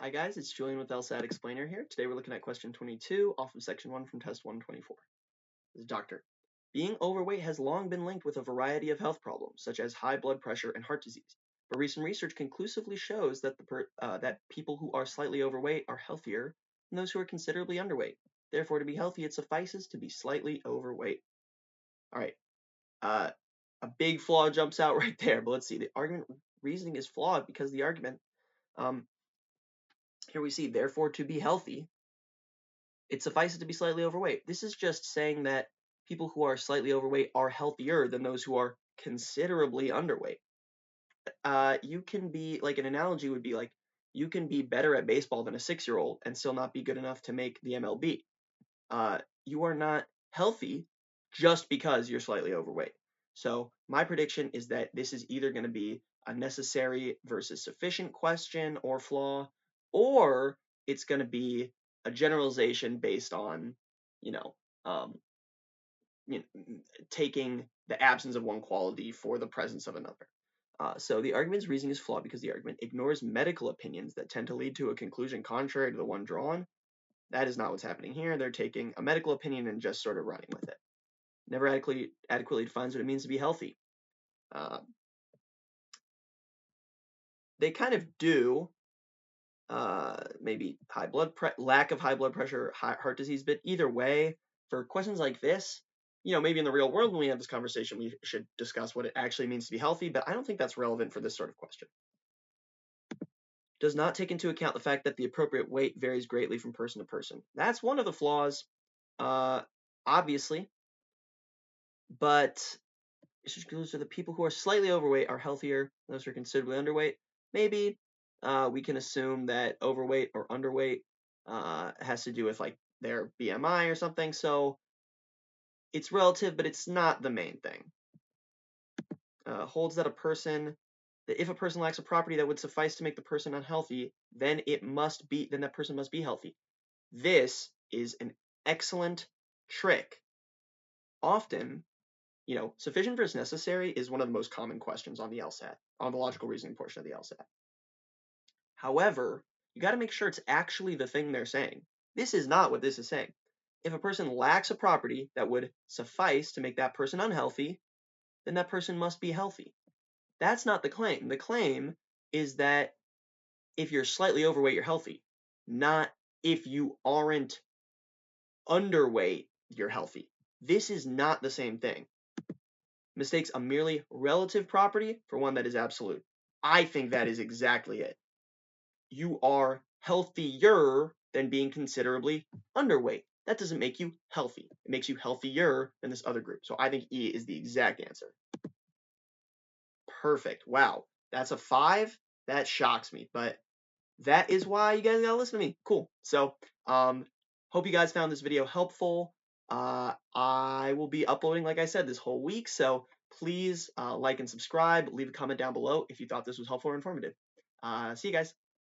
Hi guys, it's Julian with LSAT Explainer here. Today we're looking at question 22 off of section 1 from test 124. This is Doctor. Being overweight has long been linked with a variety of health problems, such as high blood pressure and heart disease. But recent research conclusively shows that that people who are slightly overweight are healthier than those who are considerably underweight. Therefore, to be healthy, it suffices to be slightly overweight. All right. A big flaw jumps out right there, but let's see. The argument reasoning is flawed because the argument here we see, therefore, to be healthy, it suffices to be slightly overweight. This is just saying that people who are slightly overweight are healthier than those who are considerably underweight. You can be, like, an analogy would be like, you can be better at baseball than a 6-year-old and still not be good enough to make the MLB. You are not healthy just because you're slightly overweight. So my prediction is that this is either going to be a necessary versus sufficient question or flaw, or it's going to be a generalization based on, taking the absence of one quality for the presence of another. So the argument's reasoning is flawed because the argument ignores medical opinions that tend to lead to a conclusion contrary to the one drawn. That is not what's happening here. They're taking a medical opinion and just sort of running with it. Never adequately defines what it means to be healthy. They kind of do, maybe lack of high blood pressure, heart disease, but either way, for questions like this, maybe in the real world when we have this conversation, we should discuss what it actually means to be healthy, but I don't think that's relevant for this sort of question. Does not take into account the fact that the appropriate weight varies greatly from person to person. That's one of the flaws, obviously, but it goes to the people who are slightly overweight are healthier than those who are considerably underweight. Maybe we can assume that overweight or underweight has to do with like their BMI or something. So it's relative, but it's not the main thing. Holds that if a person lacks a property that would suffice to make the person unhealthy, then that person must be healthy. This is an excellent trick. Often, sufficient versus necessary is one of the most common questions on the LSAT, on the logical reasoning portion of the LSAT. However, you got to make sure it's actually the thing they're saying. This is not what this is saying. If a person lacks a property that would suffice to make that person unhealthy, then that person must be healthy. That's not the claim. The claim is that if you're slightly overweight, you're healthy. Not if you aren't underweight, you're healthy. This is not the same thing. Mistakes a merely relative property for one that is absolute. I think that is exactly it. You are healthier than being considerably underweight. That doesn't make you healthy. It makes you healthier than this other group. So I think E is the exact answer. Perfect. Wow. That's a 5. That shocks me, but that is why you guys gotta listen to me. Cool. So, hope you guys found this video helpful. I will be uploading, like I said, this whole week. So please like and subscribe. Leave a comment down below if you thought this was helpful or informative. See you guys.